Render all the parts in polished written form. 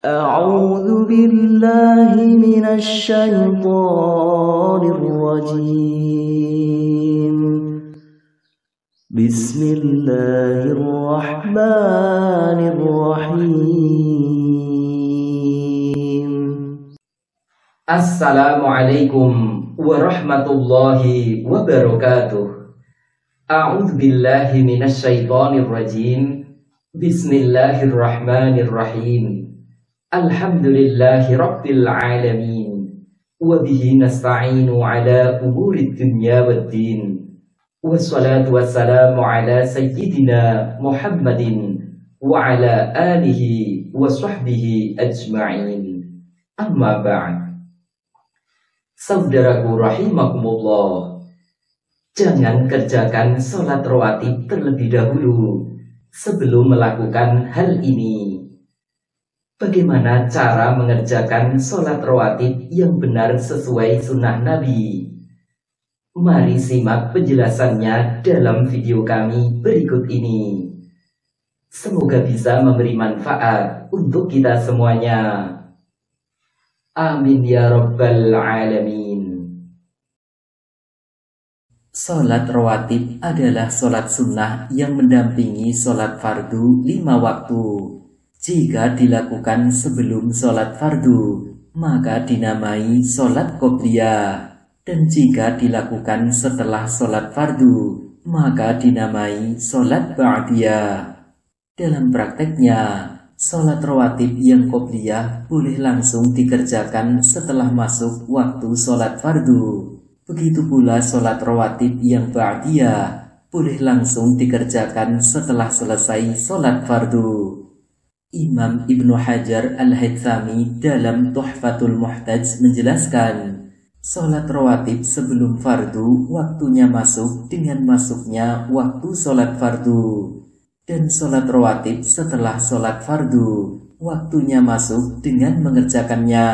أعوذ بالله من الشيطان الرجيم. بسم الله الرحمن الرحيم. Assalamualaikum warahmatullahi wabarakatuh. A'udzu billahi minasyaitonir rajim. Bismillahirrahmanirrahim. Alhamdulillahi rabbil alamin. Wa bihi nasta'inu ala umurid dunya waddin. Wassalatu wassalamu ala sayyidina Muhammadin wa ala alihi wa sahbihi ajma'in. Amma ba'd. Saudaraku rahimakumullah, jangan kerjakan sholat rawatib terlebih dahulu sebelum melakukan hal ini. Bagaimana cara mengerjakan sholat rawatib yang benar sesuai sunnah Nabi? Mari simak penjelasannya dalam video kami berikut ini. Semoga bisa memberi manfaat untuk kita semuanya. Amin ya rabbal alamin. Sholat rawatib adalah sholat sunnah yang mendampingi sholat fardu 5 waktu. Jika dilakukan sebelum sholat fardu, maka dinamai sholat qobliyah. Dan jika dilakukan setelah sholat fardu, maka dinamai sholat ba'diyah. Dalam prakteknya, sholat rawatib yang qobliyah boleh langsung dikerjakan setelah masuk waktu sholat fardu. Begitu pula sholat rawatib yang ba'diyah boleh langsung dikerjakan setelah selesai sholat fardu. Imam Ibnu Hajar Al-Haythami dalam Tuhfatul Muhtaj menjelaskan, sholat rawatib sebelum fardu waktunya masuk dengan masuknya waktu sholat fardu. Dan sholat rawatib setelah sholat fardu waktunya masuk dengan mengerjakannya.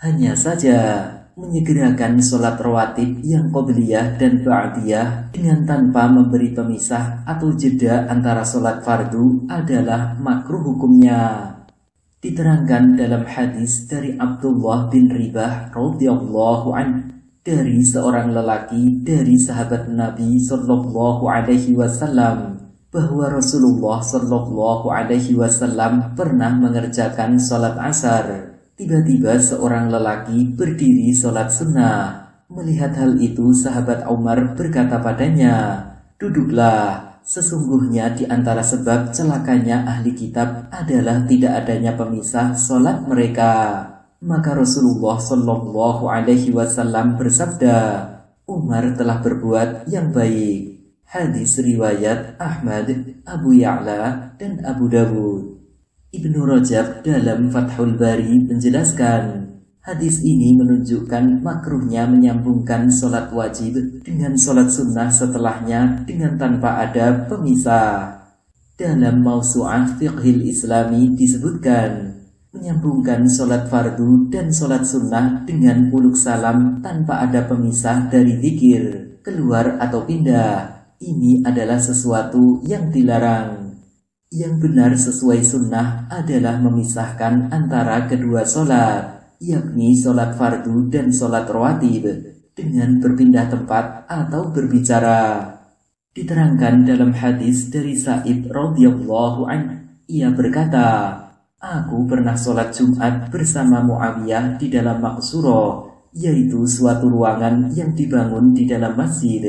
Hanya saja menyegerakan sholat rawatib yang qobliyah dan ba'diyah dengan tanpa memberi pemisah atau jeda antara sholat fardu adalah makruh hukumnya. Diterangkan dalam hadis dari Abdullah bin Ribah radhiyallahu anhu dari seorang lelaki dari sahabat Nabi sallallahu alaihi wasallam bahwa Rasulullah sallallahu alaihi wasallam pernah mengerjakan sholat asar. Tiba-tiba seorang lelaki berdiri sholat sunnah. Melihat hal itu, sahabat Umar berkata padanya, "Duduklah, sesungguhnya di antara sebab celakanya ahli kitab adalah tidak adanya pemisah sholat mereka." Maka Rasulullah sallallahu alaihi wasallam bersabda, "Umar telah berbuat yang baik." Hadis riwayat Ahmad, Abu Ya'la, dan Abu Dawud. Ibnu Rajab dalam Fathul Bari menjelaskan, hadis ini menunjukkan makruhnya menyambungkan sholat wajib dengan sholat sunnah setelahnya dengan tanpa ada pemisah. Dalam Mausu'ah Fiqhil Islami disebutkan, menyambungkan sholat fardu dan sholat sunnah dengan uluk salam tanpa ada pemisah dari zikir, keluar atau pindah, ini adalah sesuatu yang dilarang. Yang benar sesuai sunnah adalah memisahkan antara kedua sholat, yakni sholat fardu dan sholat rawatib, dengan berpindah tempat atau berbicara. Diterangkan dalam hadis dari Sa'ib radhiyallahu anhu, ia berkata, "Aku pernah sholat Jumat bersama Muawiyah di dalam Maqsurah, yaitu suatu ruangan yang dibangun di dalam masjid.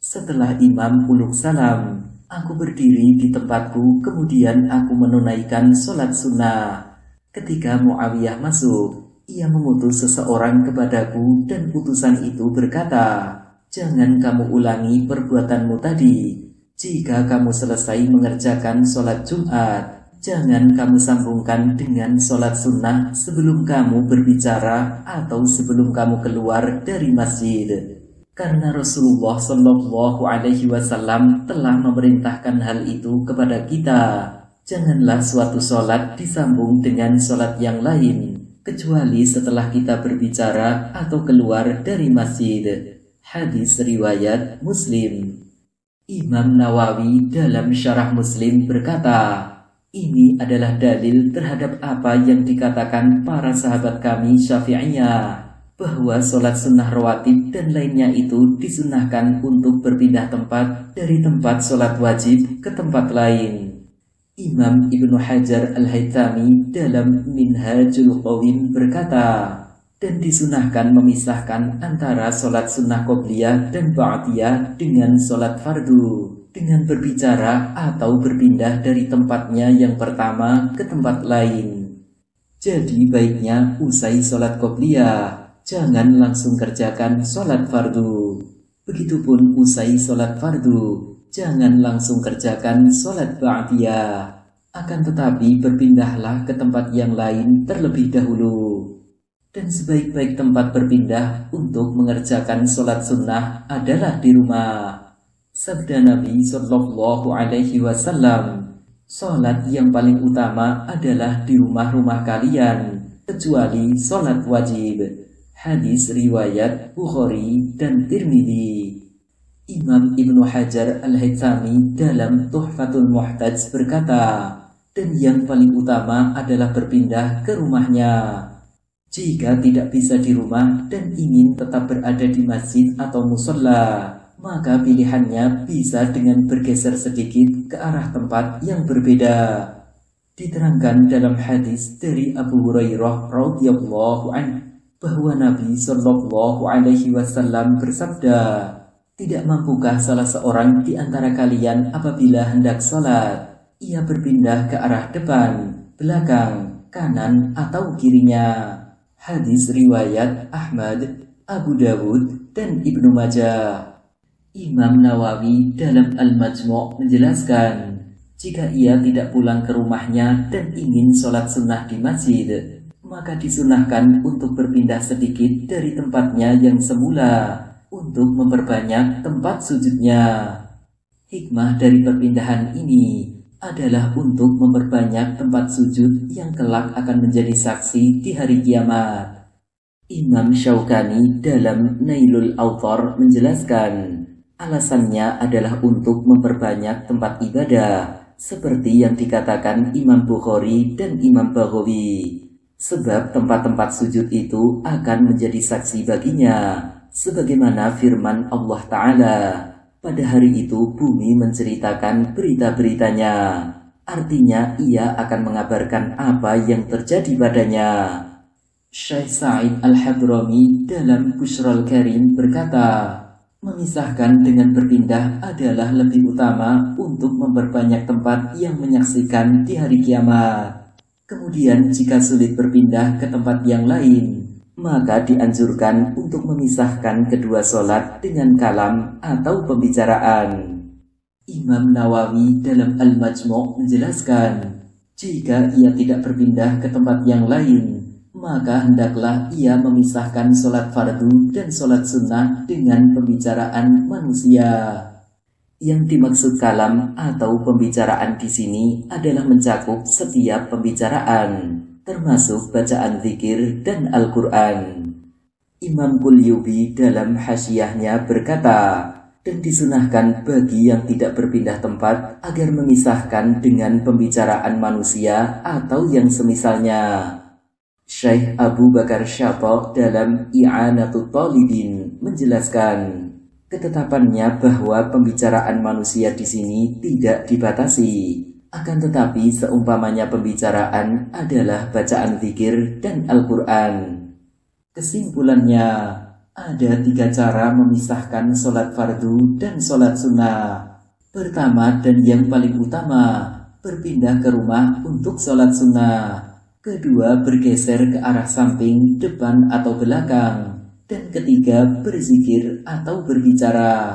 Setelah imam uluk salam, aku berdiri di tempatku, kemudian aku menunaikan sholat sunnah. Ketika Muawiyah masuk, ia mengutus seseorang kepadaku dan utusan itu berkata, 'Jangan kamu ulangi perbuatanmu tadi. Jika kamu selesai mengerjakan sholat Jumat, jangan kamu sambungkan dengan sholat sunnah sebelum kamu berbicara atau sebelum kamu keluar dari masjid.' Karena Rasulullah sallallahu alaihi wasallam telah memerintahkan hal itu kepada kita. Janganlah suatu sholat disambung dengan sholat yang lain, kecuali setelah kita berbicara atau keluar dari masjid." Hadis riwayat Muslim. Imam Nawawi dalam Syarah Muslim berkata, Ini adalah dalil terhadap apa yang dikatakan para sahabat kami Syafi'iyah, bahwa sholat sunnah rawatib dan lainnya itu disunahkan untuk berpindah tempat dari tempat sholat wajib ke tempat lain. Imam Ibnu Hajar Al-Haythami dalam Minhajul Qawim berkata, dan disunahkan memisahkan antara sholat sunnah qobliyah dan ba'diyah dengan sholat fardu, dengan berbicara atau berpindah dari tempatnya yang pertama ke tempat lain. Jadi baiknya usai sholat qobliyah, jangan langsung kerjakan sholat fardu. Begitupun usai sholat fardu, jangan langsung kerjakan sholat ba'diyah. Akan tetapi berpindahlah ke tempat yang lain terlebih dahulu. Dan sebaik-baik tempat berpindah untuk mengerjakan sholat sunnah adalah di rumah. Sabda Nabi Shallallahu Alaihi Wasallam, sholat yang paling utama adalah di rumah-rumah kalian, kecuali sholat wajib. Hadis riwayat Bukhari dan Tirmidzi. Imam Ibnu Hajar Al-Haythami dalam Tuhfatul Muhtaj berkata, dan yang paling utama adalah berpindah ke rumahnya. Jika tidak bisa di rumah dan ingin tetap berada di masjid atau musola, maka pilihannya bisa dengan bergeser sedikit ke arah tempat yang berbeda. Diterangkan dalam hadis dari Abu Hurairah radhiyallahu anhu bahwa Nabi Shallallahu Alaihi Wasallam bersabda, tidak mampukah salah seorang di antara kalian apabila hendak sholat, ia berpindah ke arah depan, belakang, kanan atau kirinya. Hadis riwayat Ahmad, Abu Dawud, dan Ibnu Majah. Imam Nawawi dalam Al-Majmu' menjelaskan, jika ia tidak pulang ke rumahnya dan ingin sholat sunnah di masjid, maka disunahkan untuk berpindah sedikit dari tempatnya yang semula untuk memperbanyak tempat sujudnya. Hikmah dari perpindahan ini adalah untuk memperbanyak tempat sujud yang kelak akan menjadi saksi di hari kiamat. Imam Syaukani dalam Nailul Awtar menjelaskan, alasannya adalah untuk memperbanyak tempat ibadah, seperti yang dikatakan Imam Bukhari dan Imam Baghawi. Sebab tempat-tempat sujud itu akan menjadi saksi baginya, sebagaimana firman Allah Ta'ala, pada hari itu bumi menceritakan berita-beritanya. Artinya ia akan mengabarkan apa yang terjadi padanya. Syekh Sa'id Al-Hadrami dalam Bushrul Karim berkata, memisahkan dengan berpindah adalah lebih utama untuk memperbanyak tempat yang menyaksikan di hari kiamat. Kemudian jika sulit berpindah ke tempat yang lain, maka dianjurkan untuk memisahkan kedua sholat dengan kalam atau pembicaraan. Imam Nawawi dalam Al-Majmu' menjelaskan, jika ia tidak berpindah ke tempat yang lain, maka hendaklah ia memisahkan sholat fardu dan sholat sunnah dengan pembicaraan manusia. Yang dimaksud kalam atau pembicaraan di sini adalah mencakup setiap pembicaraan, termasuk bacaan zikir dan Al-Quran. Imam Qulyubi dalam Hasyiyahnya berkata, dan disunahkan bagi yang tidak berpindah tempat agar memisahkan dengan pembicaraan manusia atau yang semisalnya. Syekh Abu Bakar Syata dalam I'anatut Talibin menjelaskan, ketetapannya bahwa pembicaraan manusia di sini tidak dibatasi. Akan tetapi seumpamanya pembicaraan adalah bacaan zikir dan Al-Quran. Kesimpulannya, ada 3 cara memisahkan sholat fardu dan sholat sunnah. Pertama dan yang paling utama, berpindah ke rumah untuk sholat sunnah. Kedua, bergeser ke arah samping, depan atau belakang. Dan ketiga, berzikir atau berbicara.